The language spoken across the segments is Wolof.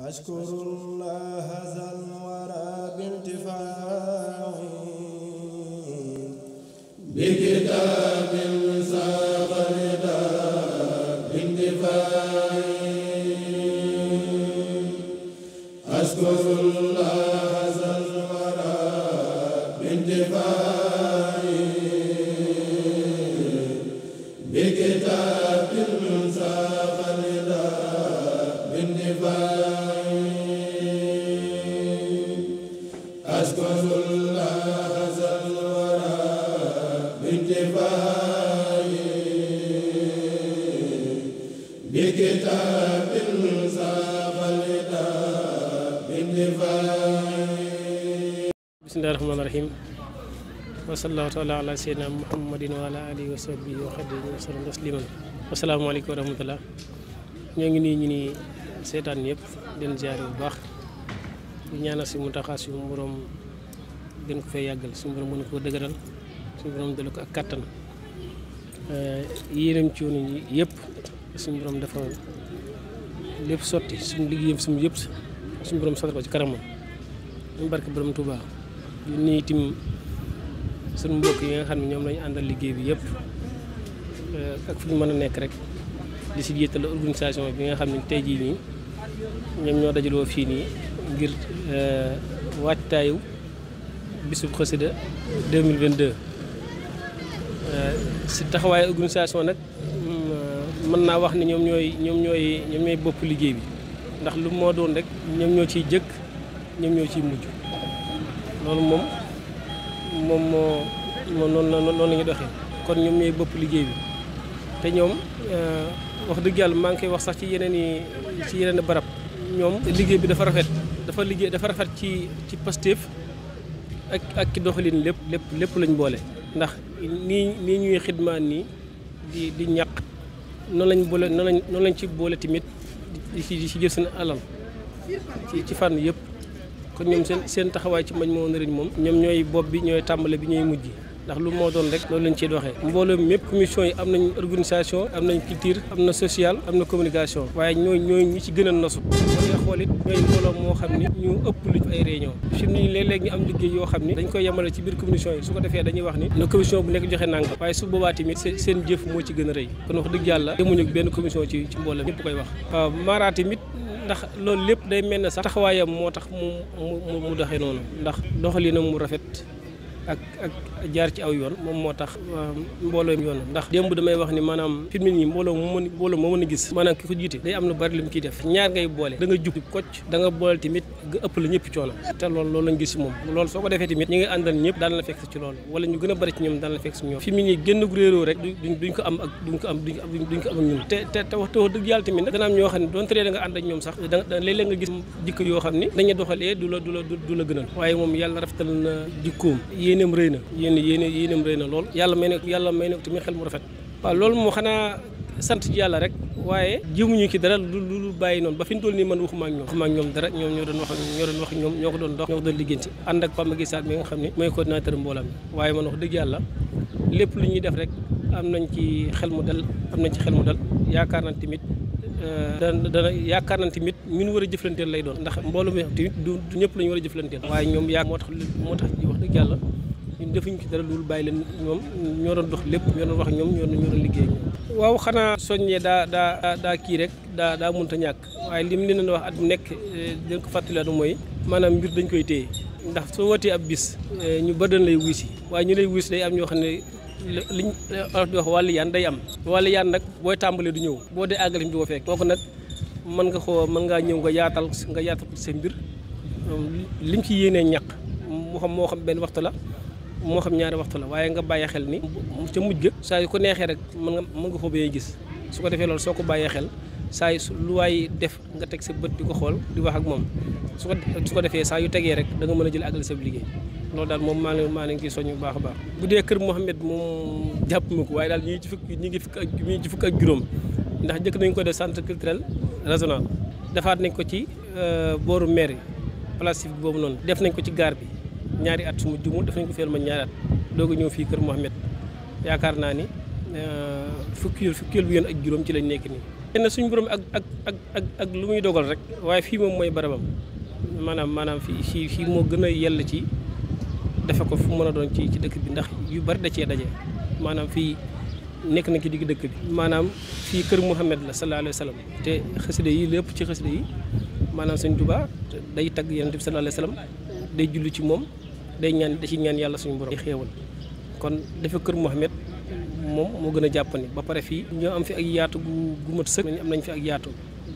أشكر الله ذا الورى بانتفاعي بكتاب ساق رداء باندفاعي أشكر الله ذا الورى بانتفاعي بكتاب ساق رداء باندفاعي أشكر الله ذا الورى بانتفاعي بكتاب ساق رداء باندفاعي بسم الله الرحمن الرحيم وصلى الله تعالى على سيدنا محمد وعلى آله وصحبه وخدمه وسلم تسليما asalaamaaleykum wa rahmatulah ñoo ngi nii ñu ni seetaan yëpp den ziare bu baax di ñaanal si Muntaxa suñu borom gën ko fay yàggal suñu borom mën koo dëgëral suñu borom dala ko ak kattan yéenam ci yoonu yëpp suñu borom dafa lépp sotti suñu liggéeyam suñu yëpp suñu borom sotti ko ci kanamam ñu barke borom Touba di nuyu itam suñu mbokk yi nga xam ne ñoom lañu àndal liggéey bi yëpp ak fu ñu mën a nekk rek di si jiital organisation bi nga xam ne tey jii nii ñoom ñoo dajaloo fii nii ngir waajtaayu bisub xasida 2022 si taxawaayu organisation nag mën naa wax ne ñoom ñooy bopp liggéey bi ndax lu moo doon rek ñoom ñoo ciy jëkk ñoom ñoo ciy mujj loolu moom noonu la ñu doxee kon ñoom ñooy bopp liggéey bi te ñoom wax dëgg yàlla maa ngi koy wax sax ci yeneen barab ñoom liggéey bi dafa rafet ci Pastef ak ci doxalin lépp lañ boole ndax nii ñuy xidmaan nii di ñàq noonu lañ ci boole tamit di ci jël seen alal ci fànn yëpp kon ñoom seen taxawaay ci mañ moo nariñ moom ñoom ñooy bopp bi ñooy tàmbale bi ñooy mujj ndax lu moo doon rek loolu lañ ciy doxee mbooloo mépp commission yi am nañ organisation am nañ culture am na social am na communication waaye ñooy ñi ci gën a nosu boo xool it ñooy mbooloo moo xam ni ñu ëpp luñ ay réunion fi mu ne léeg-léeg ñu am liggéey yoo xam ni dañ koy yemale ci biir commission yi su ko defee dañuy wax ni na commission bu nekk joxe nanga waaye su boobaa tamit seen jëf moo ci gën a rëy kon wax dëgg yàlla demuñu ak benn commission ci mbooloo ñëpp koy wax waaw Mara tamit ndax loolu lépp day mel ne sax taxawaayam moo tax mu doxee noonu ndax doxalinam mu rafet ak jaar ci aw yoon moom moo tax mbooloo yoon ndax démb damay wax ni maanaam fi mu ne nii mbooloo moo mën a gis maanaam ki ko jiite day am lu bari lu mu ciy def ñaar ngay boole da nga jub kocc da nga boole tamit nga ëpp la ñëpp coono te loolu lañ gis si moom loolu soo ko defee tamit ñi ngay àndal ñëpp daan la fekk ci loolu wala ñu gën a bari ci ñoom daan la fekk si ñoom fi mu ne nii génn gu réeroo rek duñ ko am ak ñun te wax dëgg yàlla tamit nag dana am ñoo xam ne doon tëree da nga ànd ak ñoom sax léeg-léeg nga gis jikko yoo xam ne dañuy doxalee du la gënal waaye moom yàlla rafetal na jikkoom yéeneem rëy na yéeneem rëy na lool yàlla may na tamit xel mu rafet waaw loolu moo xanaa sant ci yàlla rek waaye jéemuñu ci dara lu bàyyi noonu ba fi ñu toll nii man waxuma ak ñoom dara ñoom ñoo doon wax ñoom ñoo ko doon dox ñoo ko doon liggéenti ànd ak Pama Guissat mi nga xam ne mooy coordinateur mboolam waaye man wax dëgg yàlla lépp lu ñuy def rek am nañ ci xel mu dal yaakaar nañ tamit ñun war a jëflanteel lay doon ndax mbooloo mi tamit du ñëpp la ñu war a jëflanteel waaye ñoom moo tax wax dëgg yàlla ñun defuñu ci dara loolu bàyyi leen ñoom ñoo doon dox lépp ñoo doon wax ñoom ñoo doon liggéey ñoom waaw xanaa soññee daa kii rek daa mënta ñàkk waaye li mu leen wax at mu nekk dañ ko fàttaliwaat mooy maanaam mbir dañ koy téye ndax soo wootee ab bis ñu bëri dañ lay wuy si waaye ñu lay wuy si day am ñoo xam ne liñ di wax wàllu yaan day am wàllu yaan nag booy tàmbalee du ñëw boo dee àggale du ko fekk kooku nag mën ngaa ñëw nga yaatal ko sa mbir liñ ci yéenee ñàq moo xam benn waxtu la moo xam ñaari waxtu la waaye nga bàyyi xel ni ca mujj ga saa yu ko neexee rek mën nga ko bee gis su ko defee loolu soo ko bàyyee xel saa yu lu waay def nga teg sa bët di ko xool di wax ak moom su ko defee saa yu tegee rek da nga mën a jël àggale sa liggéey loolu daal moom maa ngi ciy soññ bu baax a baax bu dee kër Mouhamed moom jàpp ma ko waaye daal ñi ngi ci fukk ak juróom ndax jëkk nañ ko def centre culturel régional defaat nañ ko ci booru mairie place boobu noonu def nañ ko ci gaar bi ñaari at su ma jumul def nañ ko feel ma ñaari at doog a ñëw fii kër Mouhamed yaakaar naa ni fukkeel bu yoon ak juróom ci lañ nekk nii xëy na suñu borom ak lu muy dogal rek waaye fii moom mooy barabam maanaam fii moo gën a yell ci defe ko fu mën a doon ci dëkk bi ndax yu bari da cee daje maanaam fii nekk na ci digg dëkk bi maanaam fii kër Muhammad la sallallahu alayhi wa sallam te xasida yi lépp ci xasida yi maanaam Sëñ Tuubaa day tagg Yonent bi sallallahu alayhi wa sallam day julli ci moom day ñaan da ci ñaan yàlla suñu borom xéewal kon dafa kër Muhammad moom moo gën a jàppandi ba pare fii ñoo am fi ak yaatu gu mat sëkk am nañ fi ak yaatu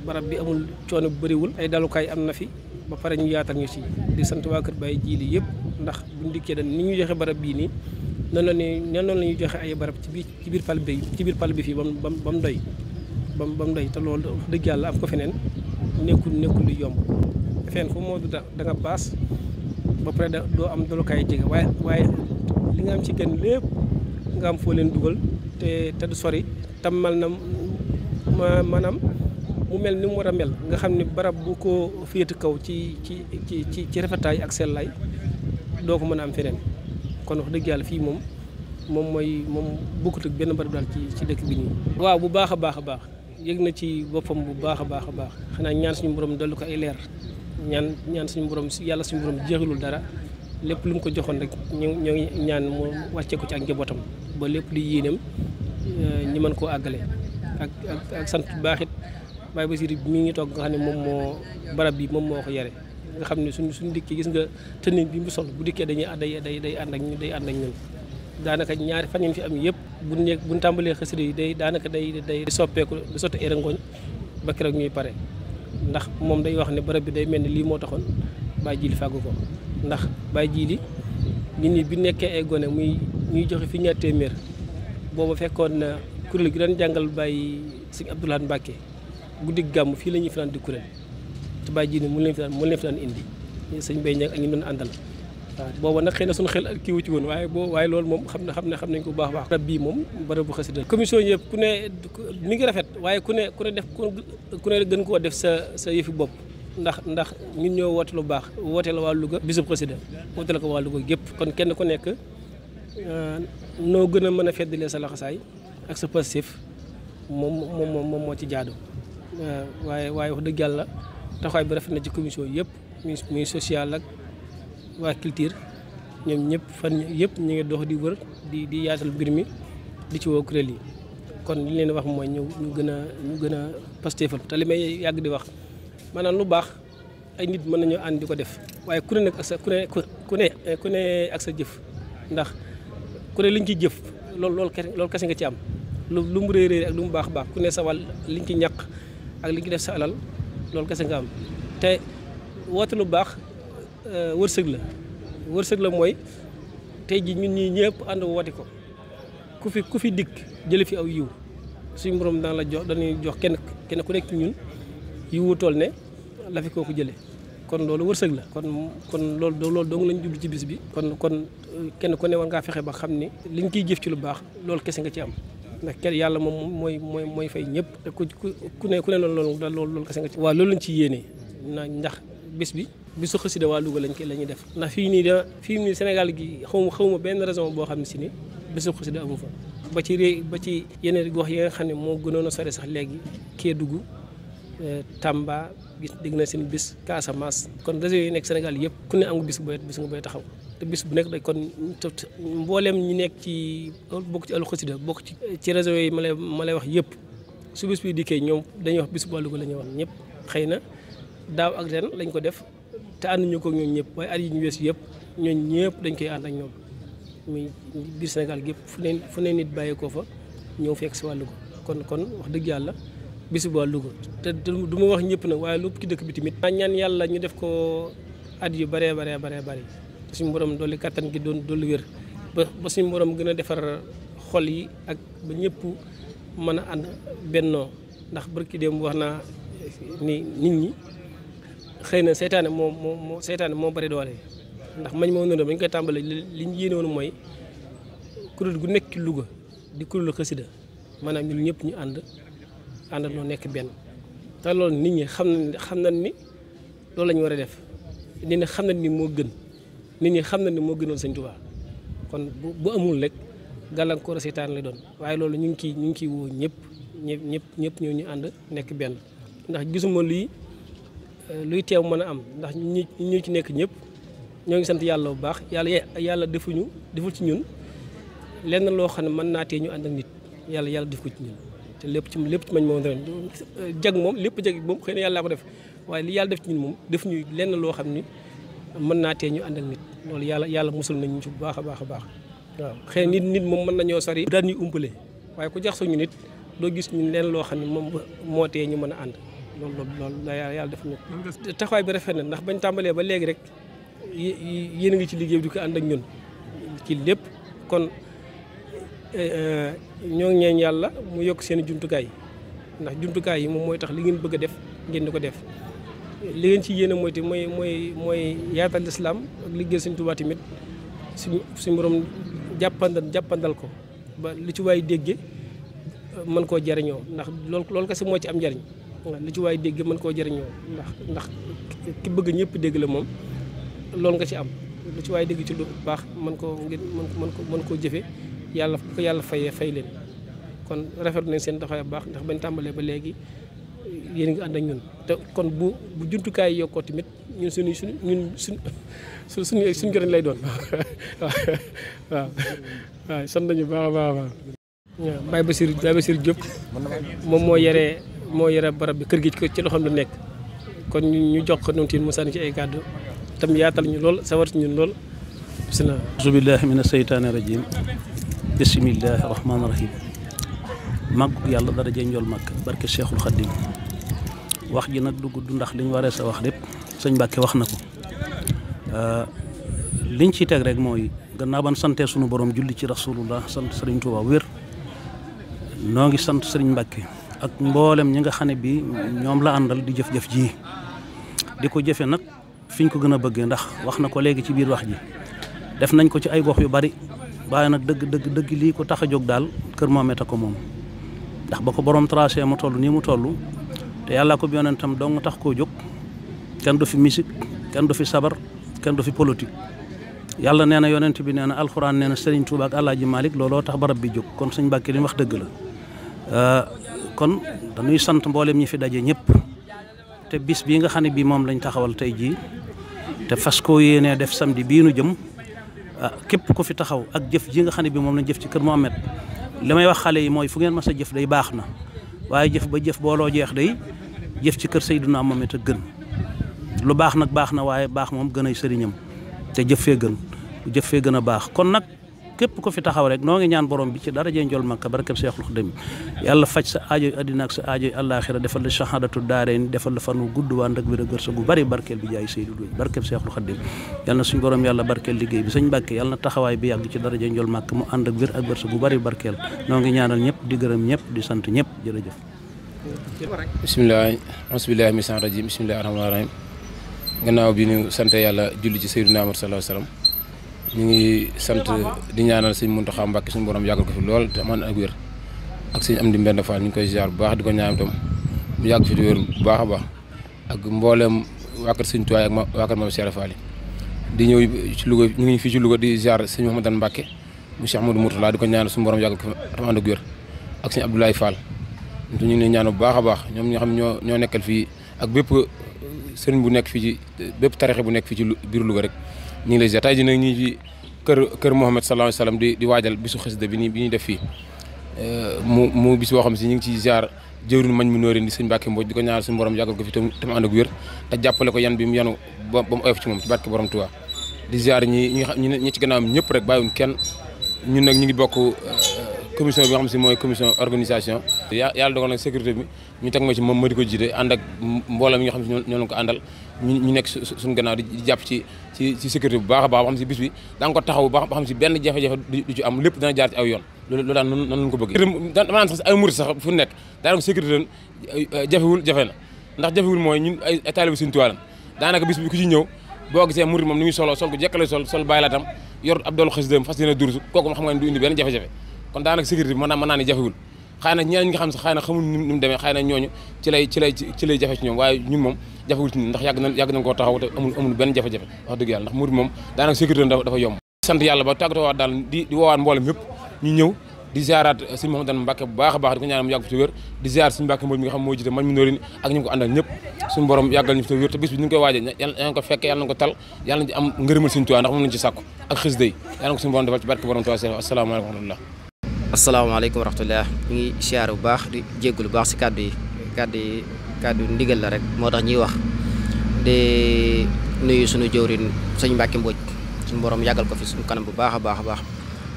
barab bi amul coono bu bëriwul ay dalukaay am na fi ba pare ñu yaatal ñu ci di sant waa kër Baye Jiili yëpp ndax buñu dikkee dañ ni ñu joxe barab bii nii noonu la ñuy joxe ay barab ci biir pal bi fii ba mu doy ba mu doy te loolu dëgg yàlla am ko feneen nekkul lu yomb fenn fu moo da nga paas ba pare doo am dalukaay jege waaye li nga am ci gën lépp nga am foo leen dugal te du sori tam mal na maanaam mu mel ni mu war a mel nga xam ni barab bu ko féete kaw ci rafetaay ak sellaay doo ko mën a am feneen kon wax dëgg yàlla fii moom bokkut ak benn barab daal ci dëkk bi nii. waaw bu baax a baax yëg na ci boppam bu baax a baax xanaa ñaan suñu borom dolli ko ay leer ñaan suñu borom yàlla suñu borom jeexalul dara lépp lu mu ko joxoon rek ñoo ngi ñaan mu wàccee ko ci ak njabootam ba lépp di yéeneem ñi mën koo àggale ak sant bu baax it Baye Bassirou mi ngi toog nga xam ne moom moo barab bi moom moo ko yare nga xam ne suñu dikkee gis nga tënni bi mu sol bu dikkee day ànd ak ñun daanaka ñaari fan yi fi am yëpp buñ tàmbalee xasida yi day soppeeku di sotti ay rangooñ ba keroog ñuy pare ndax moom day wax ne barab bi day mel ni lii moo taxoon Baye Jiili fàggu ko ndax Baye Jiili nit ñi bi nekkee ay gone ñuy joxe fi ñaar téeméer booba fekkoon na kuréel gi doon jàngal Baye Sëñ Abdoulaye Mbacke guddi gàmm fii la ñuy fanaan di kuréel te Baye Jiili mu leen fi daan indi sëñ Bay Ñaŋ ak ñu doon àndal waaw booba nag xëy na suñu xel ak kii wu ci woon waaye loolu moom xam nañ ko bu baax barab bii moom barab bu xasida commission yëpp ku ne mi ngi rafet waaye ku ne gën koo def sa yëfi bopp ndax ñun ñoo woote lu baax woote la waa Louga bisub xasida woote la ko waa Louga gépp kon kenn ku nekk noo gën a mën a feddalee sa laxasaay ak sa passif moom moo ci jaadu waaye wax dëgg yàlla taxawaay bi rafet na ci commission yëpp muy social ak waa culture ñoom ñëpp fan yëpp ñu ngi dox di wër di yaatal mbir mi di ci woo kuréel yi kon li leen wax mooy ñu gën a pastéefal te li may yàgg di wax maanaam lu baax ay nit mën nañoo ànd di ko def waaye ku ne nag ak sa ku ne ak sa jëf ndax ku ne liñ ci jëf loolu kese nga ci am lu mu réy ak lu mu baax ku ne sa wàll liñ ci ñàq ak liñ ci def sa alal loolu kese nga am te woote lu baax wërsëg la mooy tey ji ñun ñii ñëpp ànd woote ko ku fi dikk jële fi aw yiw suñu borom daan la jox dañuy jox kenn ku nekk ñun yiwu tool ne la fi kooku jële kon loolu wërsëg la kon loolu dong lañ jublu ci bis bi kon kenn ku ne war ngaa fexe ba xam ni liñ kiy jëf ci lu baax loolu kese nga ci am ndax kenn yàlla moom mooy fay ñëpp te ku ne loolu kese nga ci waaw loolu lañ ci yéene ndax bis bi bisu xasida waa Louga la ñuy def ndax fii nii Sénégal gi xawma benn raison boo xam ne si ni bisu xasida amu fa ba ci yeneen gox yi nga xam ne moo gënoon a sori sax léegi Kédougou Tamba gis dégg na seen bis Casamance kon réseau yi nekk Sénégal yëpp ku ne am nga bis nga bay taxaw te bis bu nekk day kon mbooleem ñi nekk ci bokk ci Al Xasida bokk ci réseau yi ma lay wax yëpp su bis bi dikkee ñoom dañuy wax bis bu waa Louga la ñuy wax ñëpp xëy na daaw ak ren lañ ko def te ànduñu ko ñoom ñëpp waaye at yi ñu wees yëpp ñooñ ñëpp dañ koy ànd ak ñoom muy biir Sénégal gépp fu ne nit bàyyi ko fa ñëw fekk si waa Louga kon wax dëgg yàlla bis bu waa Louga te du ma wax ñëpp nag waaye lépp ci dëkk bi tamit ñaan yàlla ñu def ko at yu baree te suñu borom dolli kattan gi dolli wér ba suñu borom gën a defar xol yi ak ba ñëpp mën a ànd bennoo ndax barki démb wax naa ni nit ñi xëy na seytaane moo bari doole ndax mañ moo noonu bañ koy tàmbalee li ñu yéene woon mooy kuréel gu nekk ci Louga di kuréelu xasida maanaam ñun ñëpp ñu àndandoo nekk benn te loolu nit ñi xam nañ ni loolu la ñu war a def nit ñi xam nañ ni moo gën nit ñi xam nañ ni moo gënoon Sëñ Tuubaa kon bu amul rek gàllankoor seytaan lay doon waaye loolu ñu ngi ciy woo ñëpp ñëpp ñu ànd nekk benn ndax gisuma luy teew mën a am ndax ñu ci nekk ñëpp ñoo ngi sant yàlla bu baax yàlla deful ci ñun lenn loo xam ne mën naa tee ñu ànd ak nit yàlla def ko ci ñun te lépp ci mañ moom ren jag moom lépp jag moom xëy na yàlla ko def waaye li yàlla def ci ñun moom def ñu lenn loo xam ni mën naa tee ñu ànd ak nit loolu yàlla musul nañu ci bu baax a baax a baax waaw xëy na nit moom mën nañoo sori daal ñuy umpale waaye ku jax suñu nit doo gis ñun lenn loo xam ne moom moo tee ñu mën a ànd loolu la yàlla def ñu taxawaay bi rafet na ndax bañ tàmbalee ba léegi rek yéen a ngi ci liggéey bi di ko ànd ak ñun ci lépp kon ñoo ngi ñaan yàlla mu yokk seen jumtukaay ndax jumtukaay yi moom mooy tax li ngeen bëgg a def ngeen di ko def li ngeen ci yéene mooy yaatal lislaam ak liggéey Sëñ Tuubaa tamit suñu borom jàppandal ko ba li ci waay dégge mën koo jariñoo ndax loolu kese moo ci am njariñ li ci waay dégge mën koo jariñoo ndax ki bëgg ñëpp dégg la moom loolu nga ci am lu ci waay dégg ci lu baax mën koo jëfe yàlla bu ko yàlla fay leen kon rafetlu nañ seen taxawaay bu baax ndax bañ tàmbalee ba léegi yéen ngi ànd ak ñun te kon bu jumtukaay yokkoo tamit ñun suñu joriñ lay doon waaw sant nañu baax a baax a baax. waaw Baye Bassirou Diop moom moo yore barab bi kër gi ci loxoom la nekk kon ñu jox ko noonu mu sànni ci ay kàddu tam yaatal ñu lool sawar ci ñun lool bisimilah. auzu billahi mina seytaani rajim bismillahi rahmaani rahim màgg yàlla dara jee njool màgg barke Cheikhul Khadim wax ji nag du gudd ndax liñ waree sa wax lépp sëñ Mbàkke wax na ko liñ ciy teg rek mooy gannaaw ban santee sunu borom julli ci rasulullah sant sëriñ Tuuba wér noo ngi sant sëriñ Mbàkke ak mboolem ñi nga xam ne bi ñoom la àndal di jëf-jëf ji di ko jëfe nag fiñ ko gën a bëggee ndax wax na ko léegi ci biir wax ji def nañ ko ci ay gox yu bari waaye nag dëgg lii ko tax a jóg daal kër Mohamed a ko moom ndax ba ko borom tracé mu toll nii mu toll te yàlla ko bi yonentam dong tax koo jóg kenn du fi musique kenn du fi sabar kenn du fi politique yàlla nee na yonent bi nee na alxuraan nee na Serigne Touba ak Alaaji Malick looloo tax barab bi jóg kon sëñ Mbàkke li mu wax dëgg la kon dañuy sant mboolem ñi fi daje ñëpp te bis bii nga xam ne bii moom lañ taxawal tey jii te fas koo yéenee def samedi bii nu jëm képp ku fi taxaw ak jëf ji nga xam ne bii moom lañ jëf ci kër Mohamed li may wax xale yi mooy fu ngeen mas a jëf day baax na waaye jëf ba jëf booloo jeex day jëf ci kër Seydina Mohamed a gën lu baax nag baax na waaye baax moom gën ay sëriñam te jëf fee gën a baax kon nag képp ko fi taxaw rek noo ngi ñaan borom bi ci daraje njol Makka barkeb Seexul Xadim yàlla faj sa aajoy addina ak sa aajoy àllaaxira defal la shahadatu daareen defal la fan wu gudd waa ndak wér a gërsa gu bari barkeel bi jaay Seydou Doy barkeb Seexul Xadim yàlla na suñ borom yàlla barkeel liggéey bi sëñ Mbàkke yàlla na taxawaay bi yàgg ci daraje njol Makka mu ànd ak wér ak gërsa gu bari barkeel noo ngi ñaanal ñëpp di gërëm ñëpp di sant ñëpp jërëjëf bisimilah asbillahi misan rajim bisimillahi rahmaani rahim gannaaw bi ñu sant yàlla julli ci Seydina Muhammad sallallahu alayhi wasallam ñu ngi sant di ñaanal sëñ Muntaxa Mbàkke suñu borom yàggal ko fi lool te man ak wér ak sëñ Amdi Mbend Fall ñu ngi koy ziar bu baax di ko ñaan itam mu yàgg fi di wér bu baax a baax ak mboolem waa kër sëñ Tuwaay ak waa kër Maam Cheikh Fall di ñëw ci Louga ñu ngi fii ci Louga di ziar sëñ Mouhamadou Mbàkke mu Cheikh Amadou Mourtala di ko ñaanal suñu borom yàggal ko fi tam ànd ak wér ak sëñ Abdoulaye Fall ñu ngi leen ñaan bu baax a baax ñoom ñoo xam ñoo nekkal fii ak bépp sëriñ bu nekk fii ci bépp tarixe bu nekk fii ci biir Louga rek ñu ngi lay ziar tey jii nag ñu ci kër Mohamed sallallahu alayhi wasallam di waajal bisu xasida bi ñuy def fii mu bis boo xam si ñu ngi ciy ziar jëwriñ mañ mu nóorin di sëñ Mbàkke Mbooj di ko ñaanal suñu borom yàggal ko fi tam ànd ak wér te jàppale ko yan bi mu yanu ba mu oyof ci moom ci barke borom Tuubaa di ziar ñi ci gannaawam ñëpp rek bàyyiwuñ kenn ñun nag ñu ngi bokk commission bi nga xam si mooy commission organisation yàlla dogal nag sécurité bi ñu teg ma ci moom ma di ko jiite ànd ak mbooloo mi nga xam si ñoo leen ko àndal ñu nekk suñu gannaaw di jàpp ci sécurité bu baax a baax ba xam si bis bi da nga ko taxaw ba xam si benn jafe-jafe du ci am lépp dana jaar ci aw yoon loolu daan noonu lañ ko bëggee dama naan sax ay murit sax fu nekk daanaka sécurité jafe na ndax jafewul mooy ñun ay taalibe Sëñ Tuubaa daanaka bis bi ku ci ñëw boo gisee murit moom ni muy sol ko jekkale sol bàyyi la tam yor ab doolu xasida fas yéene durus kooku moom xam nga ne du indi benn jafe-jafe kon daanaka sécurité bi mën naa ne jafewul xëy na ñeneen ñi nga xam sax xëy na xamul ni mu demee xëy na ñooñu ci lay jafe ci ñoom waaye ñun moom jafewul ci ñun ndax yàgg nañ koo taxaw te amul benn jafe-jafe wax dëgg yàlla ndax murid moom daanaka sécurité dafa yomb sant yàlla ba tàggatoo waat daal di woowaat mboolem yëpp ñu ñëw di ziaraat sëñ Mouhamadou Mbacke bu baax a baax di ko ñaanal mu yàgg fi te wér di ziar sëñ Mbacke Mbodj mi nga xam moo jiite man mi noorin ak ñu ko àndal ñëpp suñu borom yàggal ñu fi te wér te bis bi ñu ngi koy waajee yàlla na ko fekke yàlla na ko tal yàlla na ci am ngërëmal sëñ Tuubaa ndax moom lañ ci sàkku ak xis day yàlla na ko suñu borom defal ci barke borom Tuubaa asalaamaaleykum wa rahmatullah asalaamaaleykum wa rahmatullah ñu ngi siyaar bu baax di jéggulu bu baax si kàddu ndigal la rek moo tax ñuy wax di nuyu suñu jëwrin sëñ Mbacke Mbodj suñu borom yàggal ko fi suñu kanam bu baax a baax a baax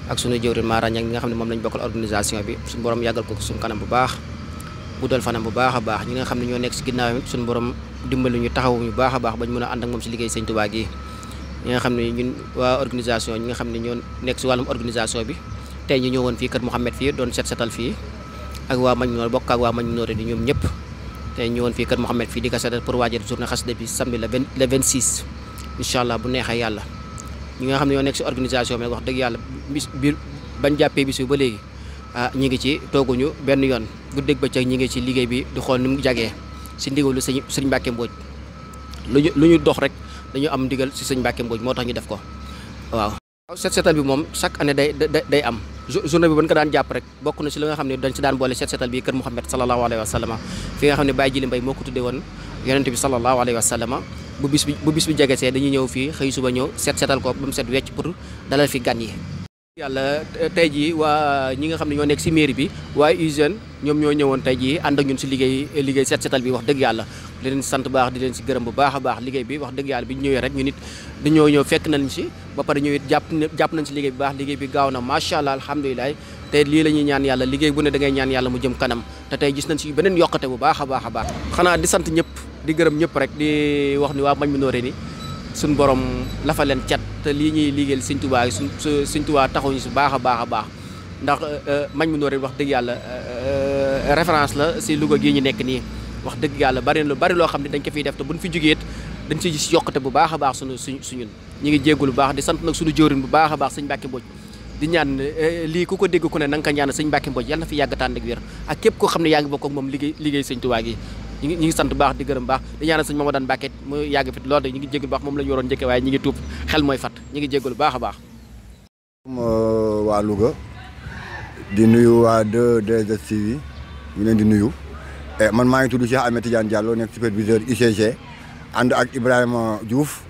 ak suñu jëwrin Mara Niang nga xam ne moom lañ bokkal organisation bi suñu borom yàggal ko suñu kanam bu baax guddal fanam bu baax a baax ñi nga xam ne ñoo nekk si ginnaaw it suñu borom dimbali ñu taxawu ñu baax a baax bañ mën a ànd ak moom si liggéey sëñ Touba gi ñi nga xam ne ñun waa organisation ñi nga xam ne ñoo nekk si wàllum organisation bi tey ñu ñëwoon fii kër Mouhamed fii doon setal fii ak waa Majnoor bokk ak waa Majnoor di ñoom ñëpp tey ñëwoon fii kër Mouhamed fii di ko setal pour waajal journée xasida bi samedi le 26 incha allah bu neexee yàlla ñi nga xam ne ñoo nekk si organisation bi wax dëgg yàlla bis bi bañ jàppee bis bi ba léegi ñi ngi ci tooguñu benn yoon guddeeg bëccëg ñi ngi ci liggéey bi di xool ni mu jagee si ndigalu sëñ Mbacke Mbodj lu ñu dox rek dañu am ndigal si sëñ Mbacke Mbodj moo tax ñu def ko waaw setal bi moom chaque année day am journée bi ban ko daan jàpp rek bokk na si li nga xam ne dañ si daan boole setal bi kër Mouhamed sallallahu alayhi wa sallam fi nga xam ne Baye Jili Mbay moo ko tuddee woon yonente bi sallallahu alayhi wa sallam bu bis bi jegesee dañuy ñëw fii xëy suba ñëw setal ko ba mu set wecc pour dalal fi gan yi yàlla tey jii waa ñi nga xam ne ñoo nekk si mairie bi waaye hygiène ñoom ñoo ñëwoon tey jii ànd ak ñun si liggéey setal bi wax dëgg yàlla di leen sant baax di leen si gërëm bu baax a baax liggéey bi wax dëgg yàlla bi ñu ñëwee rek ñu nit dañoo ñëw fekk nañ si ba pare ñu it jàpp nañ si liggéey bi baax liggéey bi gaaw na macha allah alhamdulilah te lii la ñuy ñaan yàlla liggéey bu ne da ngay ñaan yàlla mu jëm kanam te tey gis nañ si beneen yokkate bu baax a baax a baax xanaa di sant ñëpp di gërëm ñëpp rek di wax ni waa Majnoor ni suñ borom lafa leen cat te lii ñuy liggéeyal sëñ Tuubaa sëñ Tuubaa taxuñu si baax a baax ndax Majnoor wax dëgg yàlla référence la si Louga gii ñu nekk nii wax dëgg yàlla bari loo xam ne dañ ko fiy def te buñ fi jógee dañ siy gis yokkate bu baax a baax suñun ñu ngi jéggul bu baax di sant nag suñu jëwriñ bu baax a baax sëñ Mbacke Mbodj di ñaan lii ku ko dégg ku ne na nga ko ñaan sëñ Mbacke Mbodj yàlla na fi yàgg tànn ak wér ak képp koo xam ne yaa ngi bokk ak moom liggéey sëñ Tuubaa gi ñi ngi sant baax di gërëm baax di ñaanal sëñ Mamadou Mbacke mu yàgg fit loolu de ñu ngi jéggul baax moom la ñu waroon njëkke waaye ñi ngi tuub xel mooy fat ñi ngi jéggul baax a baax waa Louga di nuyu waa 2STV ñu leen di nuyu man maa ngi tudd Cheikh Ahmed Tidiane Diallo nekk superviseur UCG ànd ak Ibrahima Diouf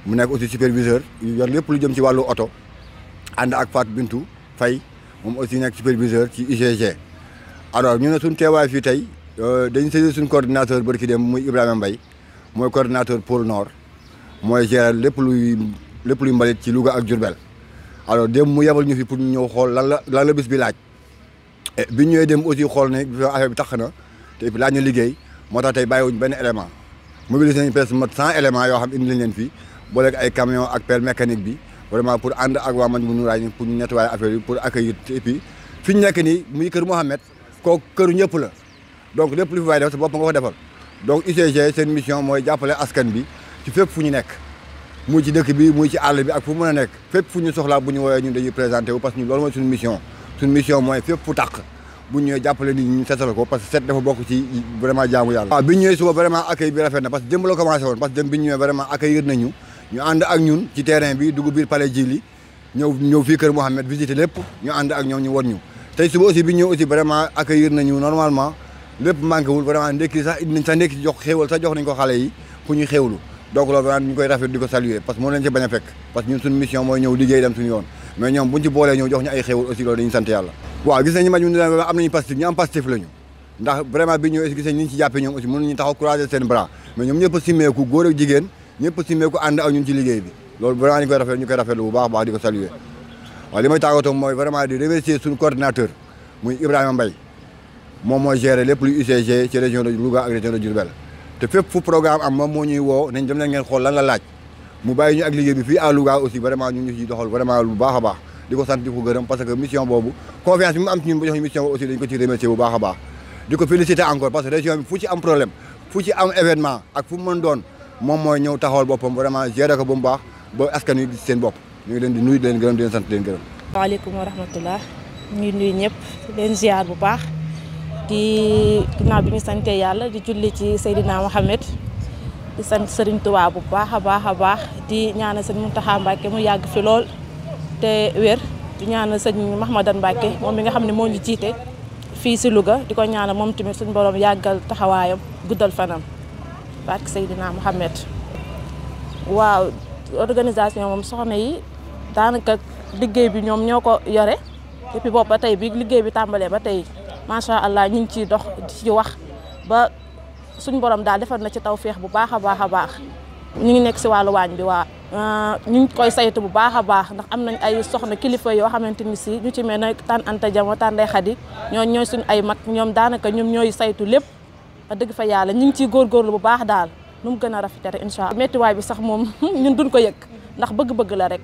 mu nekk aussi superviseur yor lépp lu jëm ci wàllu oto ànd ak Fatou Bintou Faye moom aussi nekk superviseur ci UCG. alors ñu ne suñu teewaay fii tey dañu saisir suñu coordinateur barki dem muy Ibrahima Mbaye mooy coordinateur pôle nord mooy gérer lépp luy mbalit ci Louga ak Diourbel alors dem mu yebal ñu fi pour ñu ñëw xool lan la bis bi laaj bi ñu ñëwee dem aussi xool ne affaire bi tax na te puis laaj ñu liggéey moo tax tey bàyyiwuñ benn élément mobilisé nañ presque mat 100 éléments yoo xam indi lañ leen fii booleeg ay camion ak pelle mécanique bi vraiment pour ànd ak waa Majnour Nurayni pour ñu nettoyer affaire yi pour accueillir et puis fi ñu nekk nii muy kër Mouhamed kooku këru ñëpp la donc lépp lu fi waay def sa bopp nga ko defal donc UCG seen mission mooy jàppale askan bi ci fépp fu ñu nekk muy ci dëkk bi muy ci àll bi ak fu mën a nekk fépp fu ñu soxlaa bu ñu woowee ñun dañuy présenté wu parce que ñun loolu mooy suñu mission mooy fépp fu tàq bu ñëwee jàppale nit ñi ñu seetal ko parce que set dafa bokk ci vraiment jaamu yàlla. waaw bi ñu ñëwee suba vraiment accueil bi rafet na parce que démb la commencé woon parce que démb bi ñu ñëwee vraiment accueillir nañu ñu ànd ak ñun ci terrain bi dugg biir palais Djily ñëw fii kër Mouhamed visiter lépp ñu ànd ak ñoom ñu won ñu tey suba aussi bi ñu ñëw aussi vraiment accueillir nañu normalement lépp manqué wul vraiment ndekki sax indi nañ sax ndekki jox xéewal sax jox nañ ko xale yi pour ñu xéewlu donc loolu vraiment ñu koy rafet di ko saluer parce que moo leen ci bañ a fekk parce que ñun suñu mission mooy ñëw liggéey dem suñu yoon mais ñoom buñ ci boolee ñëw jox ñu ay xéewal aussi loolu dañuy sant yàlla waaw gis nañu Majnour am nañu positif ñu am positif lañu ndax vraiment bi ñëw aussi gis nañ ni ñu ci jàppee ñoom aussi mënuñu taxaw croiser seen bras mais ñoom ñëpp simmeeku góor ak jigéen ñëpp simmeeku ànd ak ñun ci liggéey bi loolu vraiment ñu koy rafetlu bu baax a baax di ko saluer waaw li may tàggatoo mooy vraiment di remercier suñu coordinateur muy Ibrahima Mbaye moom mooy gérer lépp luy UCG ci région de Louga ak région de Diourbel te fépp fu programme am moom moo ñuy woo nañ dem leen ngeen xool lan la laaj mu bàyyi ñu ak liggéey bi fii à Louga aussi vraiment ñu ngi ciy doxal vraiment lu baax a baax di ko sant di ko gërëm parce que mission boobu confiance bi mu am ci ñun ba jox ñu mission boobu aussi dañ ko ci remercier bu baax a baax di ko féliciter encore parce que région bi fu ci am problème fu ci am événement ak fu mu mën doon moom mooy ñëw taxawal boppam vraiment gérer ko ba mu baax ba askan wi gis seen bopp ñu ngi leen di nuyu di leen gërëm di leen sant di leen gërëm. waaleykum wa rahmatullah ñu ngi nuyu ñëpp di leen ziar bu baax di ginnaaw bi ñu sante yàlla di julli ci Seydina Mohamed di sant Serigne Touba bu baax a baax di ñaanal Serigne Mountakha Mbacké mu yàgg fi lool te wér di ñaanal sëñ Mahmadan Mbacke moom mi nga xam ne moo ñu jiite fii si Louga di ko ñaanal moom tamit suñu borom yàggal taxawaayam guddal fanam barke Seydina Mohamed. waaw organisation moom soxna yi daanaka liggéey bi ñoom ñoo ko yore depuis boobu ba tey bi liggéey bi tàmbalee ba tey macha allah ñu ngi ciy dox ci wax ba suñu borom daal defal na ci tawféex bu baax a baax. ñu ngi nekk si wàllu waañ bi waa ñu ngi koy saytu bu baax a baax ndax am nañ ay soxna kilifa yoo xamante ni si ñu ci mel ne Tane Anta Jama Tane Ndeye Khady ñooy suñu ay mag ñoom daanaka ñoom ñooy saytu lépp wax dëgg fa yàlla ñu ngi ciy góorgóorlu bu baax daal nu mu gën a rafetee rek incha allah. méttiwaay bi sax moom ñun duñ ko yëg ndax bëgg-bëgg la rek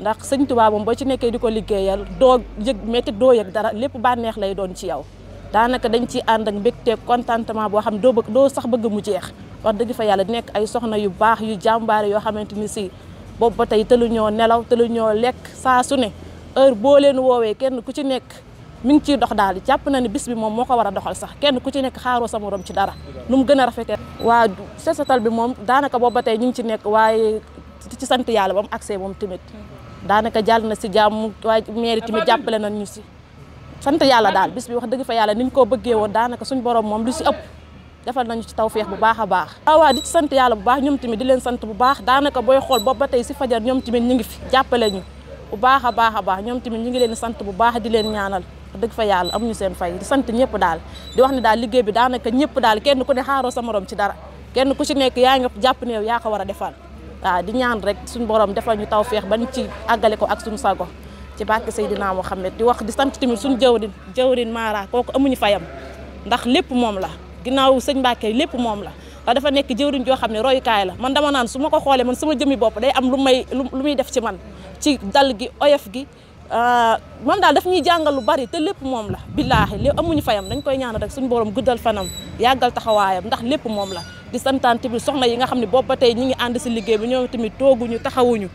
ndax sëñ Tuubaa moom boo ci nekkee di ko liggéeyal doo yëg métti doo yëg dara lépp bànneex lay doon ci yow daanaka dañ ciy ànd ak mbégte contentement boo xam ne doo sax bëgg mu jeex. wax dëgg fa yàlla di nekk ay soxna yu baax yu jàmbaare yoo xamante ni si boobu ba tey tëluñoo nelaw tëluñoo lekk saa su ne heure boo leen woowee kenn ku ci nekk mi ngi ciy dox daal jàpp na ni bis bi moom moo ko war a doxal sax kenn ku ci nekk xaaroo sa morom ci dara nu mu gën a rafetee. waa set setal bi moom daanaka boobu ba tey ñu ngi ci nekk waaye ci sant yàlla ba mu accès moom tamit daanaka jàll na si jàmm waaye mairie tamit jàppale nañ ñu si sant yàlla daal bis bi wax dëgg fa yàlla ni ñu ko bëggee woon daanaka suñ borom moom lu si ëpp. defal nañu ci tawféex bu baax a baax. waaw di ci sant yàlla bu baax ñoom tamit di leen sant bu baax daanaka booy xool boobu ba tey si fajar ñoom tamit ñu ngi fi jàppale ñu bu baax a baax ñoom tamit ñu ngi leen di sant bu baax di leen ñaanal dëgg fa yàlla amuñu seen fay di sant ñëpp daal di wax ne daal liggéey bi daanaka ñëpp daal kenn ku ne xaaroo sa morom ci dara kenn ku ci nekk yaa nga jàpp ne yow yaa ko war a defal waaw di ñaan rek suñu borom defal ñu tawféex ba ñu ci àggale ko ak suñu sago ci barke Seydina Mohamed di wax di sant tamit suñu jëwrin Mara kooku amuñu fayam ndax lépp moom la ginnaaw sëñ Mbacke lépp moom la ndax dafa nekk jëwriñ joo xam ne royukaay la man dama naan su ma ko xoolee man sama jëmmi bopp day am lu muy def ci man ci dal gi oyof gi moom daal daf ñuy jàngal lu bari te lépp moom la billaahi lépp amuñu fayam dañ koy ñaanal rek suñu borom guddal fanam yàggal taxawaayam ndax lépp moom la di santaan tamit soxna yi nga xam ne boobu ba tey ñi ngi ànd si liggéey bi ñoom tamit tooguñu taxawuñu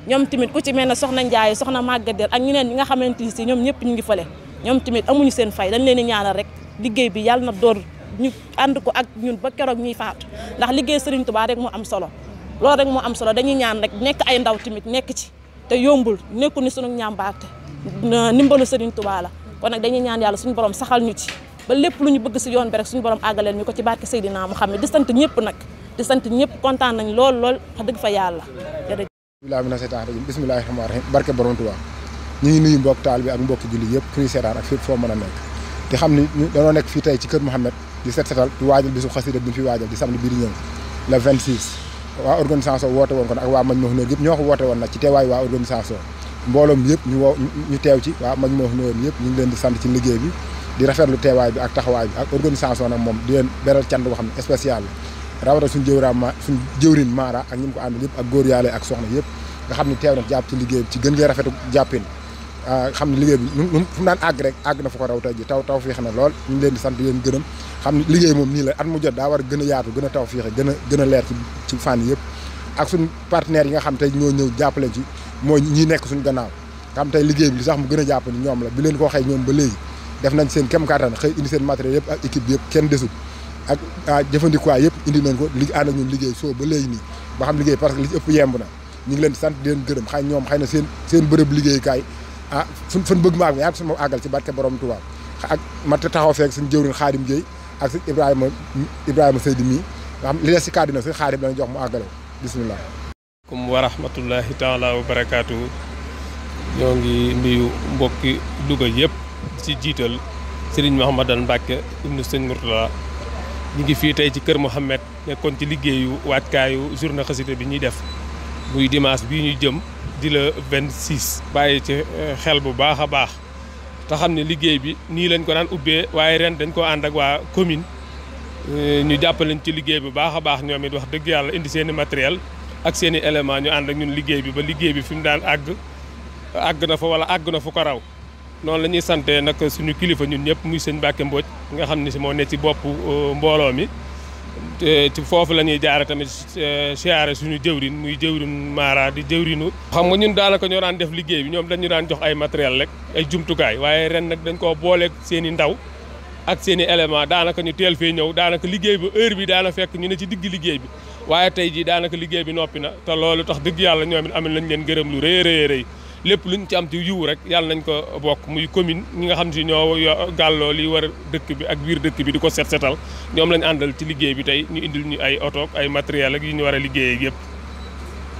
ñoom tamit ku ci mel ne soxna Ndiaye soxna Maguette ak ñeneen ñi nga xamante ni si ñoom ñëpp ñu ngi fële ñoom tamit amuñu seen fay dañ leen di ñaanal rek liggéey bi yàlla na door ñu ànd ko ak ñun ba keroog ñuy faatu ndax liggéey Serigne Touba rek moo am solo loolu rek moo am solo dañuy ñaan rek nekk ay ndaw tamit nekk ci te yombul nekku ni sunu ñàmbaarte ndimbalu Serigne Touba la kon nag dañuy ñaan yàlla suñu borom saxal ñu ci ba lépp lu ñu bëgg si yoon bi rek suñu borom àggaleel ñu ko ci barke Seydina Muhammad di sant ñëpp nag di sant ñëpp kontaan nañ lool wax dëgg fa yàlla jërëjëf. bismillaahi mina seytaani rajiim bismillaahi rahmaani rahiim barke borom Touba ñu ngi nuyu mbokk taal bi ak mbokki julli yëpp fu ñu seetaan ak fépp foo mën a nekk te xam ni ñu dañoo nekk fii tey ci kër Mouhamed di set setal di waajal bisu xasida bi ñu fi waajal di samedi bii di ñëw le 26 waa organisation woote woon ko nag ak waa Majmahun Nurayni yëpp ñoo ko woote woon nag ci teewaayu waa organisation mbooloom yëpp ñu teew ci waa Majmahun Nurayni yëpp ñu ngi leen di sant ci liggéey bi di rafetlu teewaay bi ak taxawaay bi ak organisation nag moom di leen beral cant boo xam ne spécial la rawatina suñu jëwriñ Mara ak ñi mu ko àndal yëpp ak góor yàlla ak soxna yëpp nga xam ne teew na jàpp ci liggéey bi ci gën ngeen rafetu jàppin xam ne liggéey bi fu mu daan àgg rek àgg na fu ko raw tey ji taw fiix na lool ñu ngi leen di sant di leen gërëm xam ne liggéey moom nii la at mu jot daa war a gën a yaatu gën a taw fiixe gën a leer ci fànn yëpp ak suñu partenaires yi nga xam tey ñoo ñëw jàppale ci mooy ñi nekk suñu gannaaw nga xam tey liggéey bi li sax mu gën a jàpp ni ñoom la bi leen ko waxee ñoom ba léegi def nañ seen kem kattan xëy indi seen matériel yëpp ak équipe bi yëpp kenn desul ak jëfandikuwaay yëpp indi nañ ko li ànd ak ñun liggéey soo ba léegi nii ba xam liggéey parce que li ci ëpp yemb na ñu ngi leen di sant di leen gërëm xëy ñoom xëy na seen bërëb liggéeyukaay fan bëgg maag yaa suñu àggal ci barke borom Touba ak ma taxaw feek suñu jëwriñ Xaadim Gueye ak suñu Ibrahima Seydi mii nga xam li des si kàddu na suñu Xaadim dana jox mu àggale bisimilah. comme wa rahmatullahi taala wa barakaatu ñoo ngi nuyu mbokki Louga yëpp ci jiital Serigne Mouhamadan Mbacke ibnu Serigne Mourtala ñu ngi fii tey ci kër Mouhamed nekkoon ci liggéeyu waajkaayu journée xasida bi ñuy def muy dimanche bii ñuy jëm di la 26 bàyyi ci xel bu baax a baax te xam ne liggéey bi nii lañ ko daan ubbee waaye ren dañ ko ànd ak waa commune ñu jàppaleñ ci liggéey bu baax a baax ñoom it wax dëgg yàlla indi seen i matériel ak seen i élément ñu ànd ak ñun liggéey bi ba liggéey bi fi mu daan àgg na fa wala àgg na fu ko raw noonu la ñuy sante nag suñu kilifa ñun ñëpp muy sëñ Mbacke Mbodj nga xam ne si moo ne ci bopp mbooloo mi ci foofu la ñuy jaare tamit siyaare suñu jëwrin muy jëwrin Mara di jëwrinu xam nga ñun daanaka ñoo daan def liggéey bi ñoom dañu daan jox ay matériel rek ay jumtukaay waaye ren nag dañ koo booleeg seen i ndaw ak seen i élément daanaka ñu teel fee ñëw daanaka liggéey bi heure bi daana fekk ñu ne ci digg liggéey bi waaye tey jii daanaka liggéey bi noppi na te loolu tax dëgg yàlla ñoom it amal nañ leen gërëm lu rëy rëy rëy lépp luñ ci am ci yiw rek yàlla nañ ko bokk muy commune ñi nga xam si ñoo gàlloo li war dëkk bi ak biir dëkk bi di ko setal ñoom lañ àndal ci liggéey bi tey ñu indil ñu ay oto ay matériel ak yi ñu war a liggéeyee yëpp.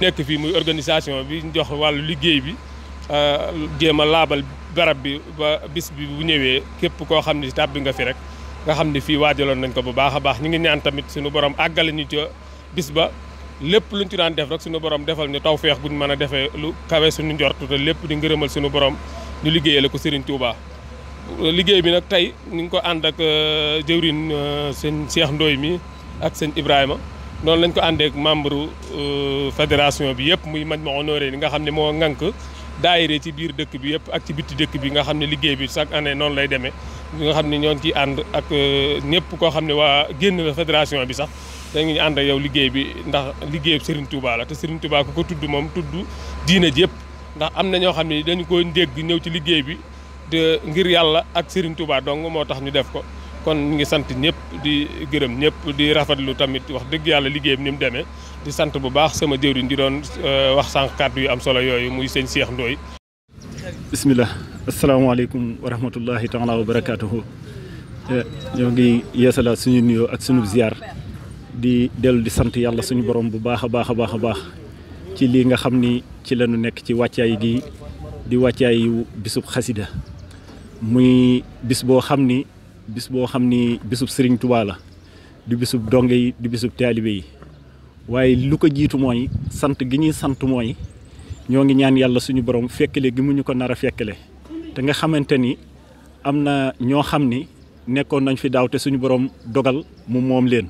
nekk fii muy organisation bi ñu jox wàllu liggéey bi jéem a laabal barab bi ba bis bi bu ñëwee képp koo xam ne tàbbi nga fi rek nga xam ne fii waajaloon nañ ko bu baax a baax ñu ngi ñaan tamit suñu borom àggale ñu ca bis ba lépp luñ ci daan def rek suñu borom defal ñu tawfeex buñ mën a defee lu kawe suñu njortu te lépp di ngërëmal suñu borom ñu liggéeyale ko Serigne Touba. liggéey bi nag tey ñu ngi ko ànd ak jëwriñ sëñ Cheikh Ndoye mi ak sëñ Ibrahima noonu lañ ko àndeek membre fédération bi yëpp muy Majmahun Nurayni nga xam ne moo ŋànk daayire ci biir dëkk bi yëpp ak ci bitti dëkk bi nga xam ne liggéey bi chaque année noonu lay demee nga xam ne ñoo ngi ciy ànd ak ñëpp koo xam ne waa génn la fédération bi sax dañuy ànd ak yow liggéey bi ndax liggéey Serigne Touba la te Serigne Touba ku ko tudd moom tudd diine ji yëpp ndax am na ñoo xam ne dañu ko dégg ñëw ci liggéey bi de ngir yàlla ak Serigne Touba dong moo tax ñu def ko kon ñu ngi sant ñëpp di gërëm ñëpp di rafetlu tamit wax dëgg yàlla liggéey bi ni mu demee di sant bu baax sama jëwriñ di doon wax sànq kàddu yu am solo yooyu muy sëñ Cheikh Ndoye. bisimilah asalaamaaleykum wa rahmatullahi taala wa barakaatuhu ñoo ngi yeesalaat suñu nuyoo ak suñu ziar di dellu di sant yàlla suñu borom bu baax a baax a baax a baax ci lii nga xam ni ci lañu nekk ci wàccaay gi di wàccaayu bisub xasida muy bis boo xam ni bisub Serigne Touba la di bisub donge yi di bisub taalibe yi waaye lu ko jiitu mooy sant gi ñuy sant mooy ñoo ngi ñaan yàlla suñu borom fekkale gi mu ñu ko nar a fekkale te nga xamante ni am na ñoo xam ni nekkoon nañ fi daaw te suñu borom dogal mu moom leen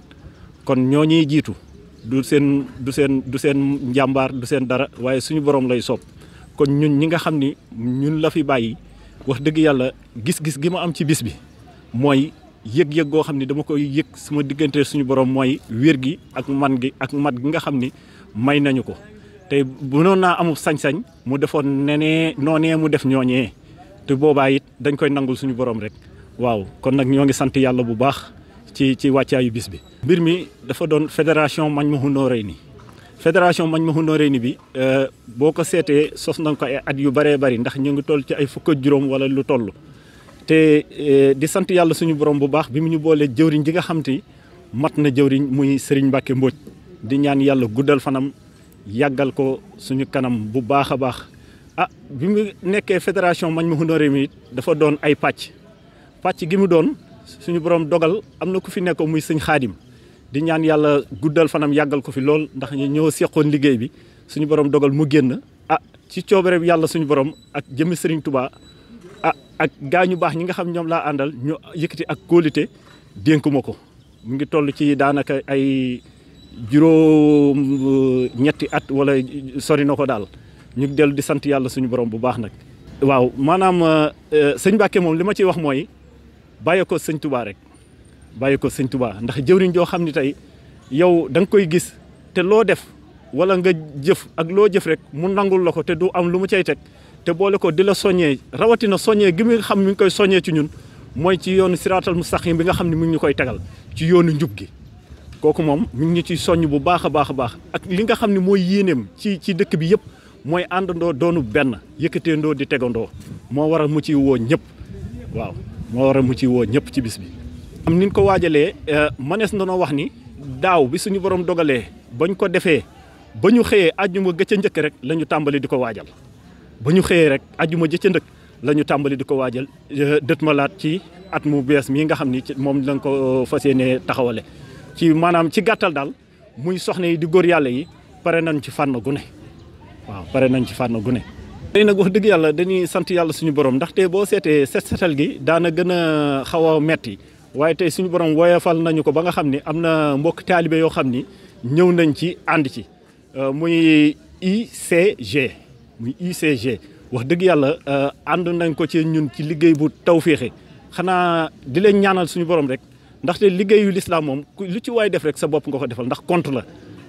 kon ñoo ñuy jiitu du seen njàmbaar du seen dara waaye suñu borom lay soob kon ñun ñi nga xam ni ñun la fi bàyyi wax dëgg yàlla gis-gis gi ma am ci bis bi mooy yëg-yëg goo xam ni dama koy yëg sama diggante suñu borom mooy wér gi ak man gi ak mat gi nga xam ni may nañu ko te bu noon naa amul sañ-sañ mu defoon noonee mu def ñooñee te boobaa it dañ koy nangul suñu borom rek waaw kon nag ñoo ngi sant yàlla bu baax ci wàccaayu bis bi. mbir mi dafa doon fédération Majmahun Nurayni bi boo ko seetee sos nañ ko ay at yu bëree bëri ndax ñu ngi toll ci ay fukk ak juróom wala lu toll. te di sant yàlla suñu borom bu baax bi mu ñu boolee jëwriñ ji nga xam te mat na jëwriñ muy Serigne Mbacke Mbodj di ñaan yàlla guddal fanam yàggal ko suñu kanam bu baax a baax. bi mu nekkee fédération Majmahun Nurayni dafa doon ay pàcc gi mu doon suñu borom dogal am na ku fi nekk muy sëñ Xaadim di ñaan yàlla guddal fanam yàggal ko fi lool ndax ñu ñëw seqoon liggéey bi suñu borom dogal mu génn ci coobare yàlla suñu borom ak jëmmi Serigne Touba. ak gaa ñu baax ñi nga xam ñoom laa àndal ñu yëkkati ak kóolite dénk ma ko mu ngi toll ci daanaka ay juróom-ñetti at wala sori na ko daal ñu dellu di sant yàlla suñu borom bu baax nag. waaw maanaam sëñ Mbacke moom li ma ciy wax mooy bàyyi ko sëñ Touba rek bàyyi ko sëñ Touba ndax jëwriñ joo xam ni tey yow da nga koy gis te loo def wala nga jëf ak loo jëf rek mu nangul la ko te du am lu mu cay teg. te boole ko di la soññee rawatina soññee gi nga xam mi ngi koy soññee ci ñun mooy ci yoonu siraatal mustaqim bi nga xam ne mi ngi ñu koy tegal ci yoonu njub gi kooku moom mi ngi ñu ciy soññ bu baax a baax a baax ak li nga xam ne mooy yéeneem ci dëkk bi yëpp mooy àndandoo doonu benn yëkkateendoo di tegandoo moo waral mu ciy woo ñëpp waaw moo waral mu ciy woo ñëpp ci bis bi. am ni ñu ko waajalee manees na noo wax ni daaw bi suñu borom dogalee bañ ko defee ba ñu xëyee àjjuma ga ca njëkk rek la ñu tàmbali di ko waajal. ba ñu xëyee rek ajuma jëcc ndëkk la ñu tàmbali di ko waajal dët ma laat ci at mu bees mii nga xam ni moom lañ ko fas yéenee taxawale ci maanaam ci gàttal daal muy soxna yi di góor yàlla yi pare nañ ci fànn gu ne waaw pare nañ ci fànn gu ne. tey nag wax dëgg yàlla dañuy sant yàlla suñu borom ndaxte boo seetee setal gi daana gën a xaw a metti waaye tey suñu borom woyofal nañu ko ba nga xam ni am na mbokk taalibe yoo xam ni ñëw nañ ci ànd ci muy UCG wax dëgg yàlla ànd nañ ko ci ñun ci liggéey bu tawféexe xanaa di leen ñaanal suñu borom rek ndaxte liggéeyu lislaam moom lu ci waay def rek sa bopp nga ko defal ndax compte la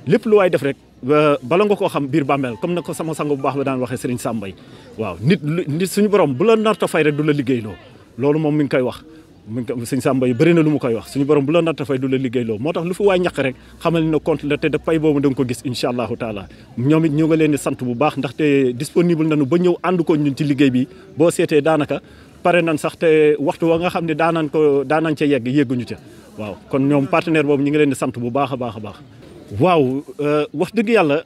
lépp lu waay def rek bala nga koo xam biir bàmmeel comme na ko sama sang bu baax ba daan waxee Serigne Sambay waaw nit suñu borom bu la narta fay rek du la liggéey loolu moom mi ngi koy wax sëñ Samba yi bëri na lu mu koy wax suñu borom bu la natt fay du la liggéey loo moo tax lu fi waay ñaq rek xamal na compte la te da pay boobu da nga ko gis incha allahu taala ñoom it ñu nga leen di sant bu baax ndaxte disponible nañu ba ñëw ànd ko ñun ci liggéey bi boo seetee daanaka pare nañ sax te waxtu wa nga xam ne daanañ ca yegguñu ca waaw kon ñoom partenaire boobu ñu ngi leen di sant bu baax a baax a baax waaw wax dëgg yàlla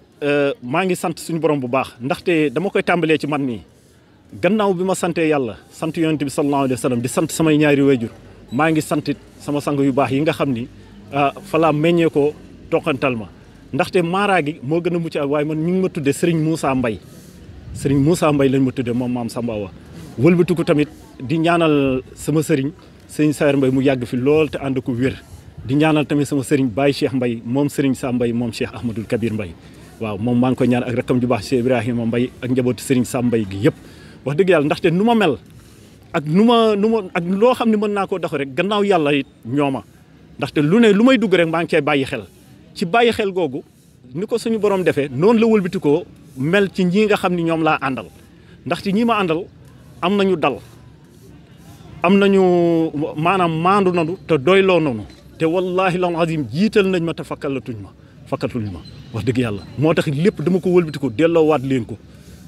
maa ngi sant suñu borom bu baax ndaxte dama koy tàmbalee ci man nii gannaaw bi ma santee yàlla sant yonent bi sallallahu alayhi wa sallam di sant samay ñaari wayjur maa ngi santit sama sang yu baax yi nga xam ni falaa meññee ko toqantal ma ndaxte maaraa gi moo gën a mucc ak waaye man ñu ngi ma tudde Serigne Moussa Mbaye Serigne Moussa Mbaye lañ ma tudde moom maam Samba Wa wëlbatiku tamit di ñaanal sama sëriñ Serigne Sayer Mbaye mu yàgg fi lool te ànd ko wér di ñaanal tamit sama sëriñ Baye Cheikh Mbaye moom Serigne Sa Mbaye moom Cheikh Ahmadul Kabir Mbaye waaw moom maa ngi koy ñaan ak rakkam ju baax Cheikh Ibrahima Mbaye ak njabootu Serigne Sa Mbaye gi yëpp wax dëgg yàlla ndaxte nu ma mel ak nu ma ak loo xam ne mën naa koo dox rek gannaaw yàlla it ñooma ndaxte lu may dugg rek maa ngi cay bàyyi xel ci bàyyi xel googu ni ko suñu borom defee noonu la wëlbati ko mel ci ñii nga xam ni ñoom laa àndal ndaxte ñii ma àndal am nañu dal am nañu maanaam maandu nanu te doyloo nanu te wallahi lal azim jiital nañ ma te fakkatuñ ma wax dëgg yàlla moo tax lépp dama ko wëlbati ko delloowaat leen ko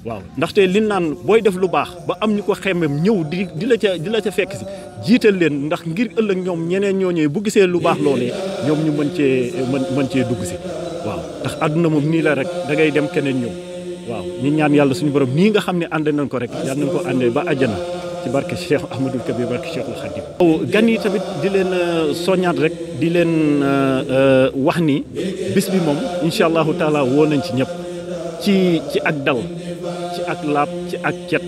waaw ndaxte li naan booy def lu baax ba am ñu ko xemmem ñëw di la ca fekk si jiital leen ndax ngir ëllëg ñoom ñeneen ñooñee bu gisee lu baax loolee ñoom ñu mën cee dugg si waaw ndax àdduna moom nii la rek da ngay dem keneen ñëw waaw ñu ñaan yàlla suñu borom nii nga xam ne ànd nañ ko rek yal nañ ko àndee ba àjjana ci barke Cheikh Ahmadul Kabir barke Cheikhul Khadim gan yi tamit di leen soññaat rek di leen wax ni bis bi moom incha allahu taala woo nañ ci ñëpp ci ak dal ci ak laab ci ak cet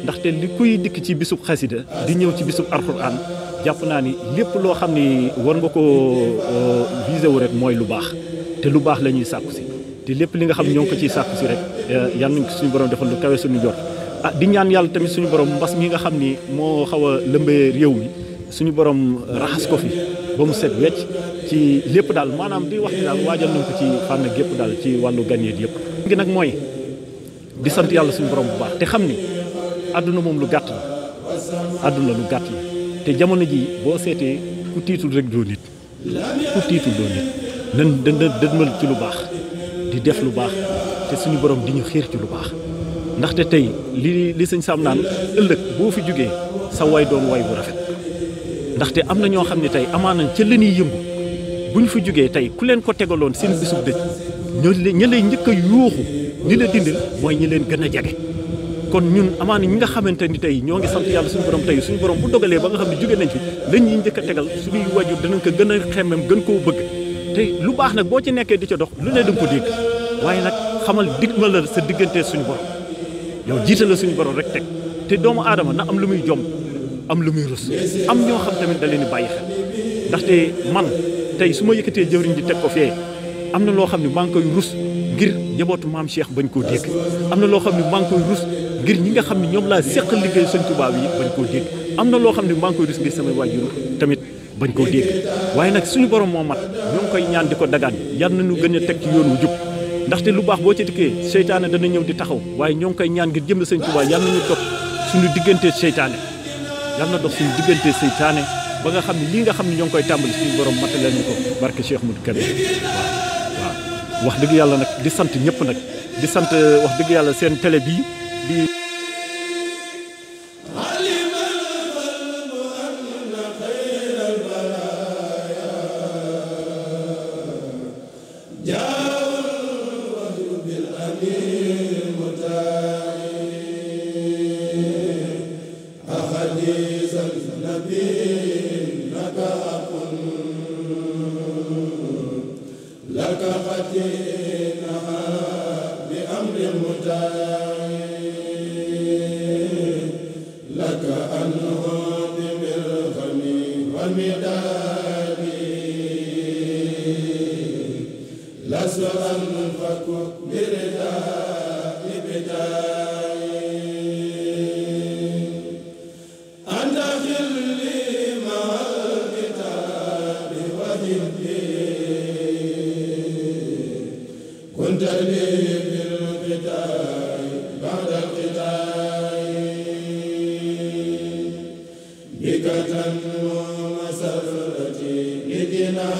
ndaxte li kuy dikk ci bisub xasida di ñëw ci bisub alxuraan jàpp naa ni lépp loo xam ni war nga ko visé wu rek mooy lu baax te lu baax la ñuy sàkku si te lépp li nga xam ñoo ngi ko ciy sàkku si rek yal nañ ko suñu borom defal lu kawe suñu jot di ñaan yàlla tamit suñu borom mbas mi nga xam ni moo xaw a lëmbee réew mi suñu borom raxas ko fi ba mu set wecc ci lépp daal maanaam di wax ni daal waajal nañ ko ci fànn gépp daal ci wàllu ganeet yëpp ngi nag mooy di sant yàlla suñu borom bu baax te xam ni àdduna moom lu gàtt la àdduna lu gàtt la te jamono ji boo seetee ku tiitul rek doo nit ku tiitul doo nit nan dëdmal ci lu baax di def lu baax te suñu borom di ñu xiir ci lu baax ndaxte tey li sëñ Sam naan ëllëg boo fi jógee sa way doon way bu rafet ndaxte am na ñoo xam ne tey amaana ca la ñuy yëngu bu ñu fi jógee tey ku leen ko tegaloon seen bisub dëj ña lay njëkk a yuuxu ni la dindil mooy ñi leen gën a jege kon ñun amaana ñi nga xamante ni tey ñoo ngi sant yàlla suñu borom tey suñu borom bu dogalee ba nga xam ne jóge nañ fi lañ ñuy njëkk a tegal suñuy wajur danañ ko gën a xemmem gën koo bëgg te lu baax nag boo ci nekkee di ca dox lu ne da nga ko dégg waaye nag xamal ma la sa diggante suñu borom yow jiital la suñu borom rek teg te doomu aadama na am lu muy jom am lu muy rus am ñoo xam tamit da leen di bàyyi xel ndaxte man tey su ma yëkkatee jëwriñ di teg ko fee am na loo xam ne maa ngi koy rus ngir njabootu maam Cheikh bañ koo dégg am na loo xam ne maa ngi koy rus ngir ñi nga xam ne ñoom laa seq liggéey sëñ Tuubaa yi bañ koo dégg am na loo xam ne maa ngi koy rus ngir samay waajur tamit bañ koo dégg waaye nag suñu borom moo mat ñoo ngi koy ñaan di ko dagaan yar nañu gën a teg ci yoon wu jub ndaxte lu baax boo ci dikkee seytaane dana ñëw di taxaw waaye ñoo ngi koy ñaan ngir jëm sëñ Tuubaa yal nañu dox suñu diggante seytaane yal na dox suñu diggante seytaane ba nga xam ne lii nga xam ne ñoo ngi koy tàmbali suñu borom mataleel ñu ko barke Cheikh Modou Kabir waaw wax dëgg yàlla nag di sant ñëpp nag di sant wax dëgg yàlla seen télé bii di بك تنمو man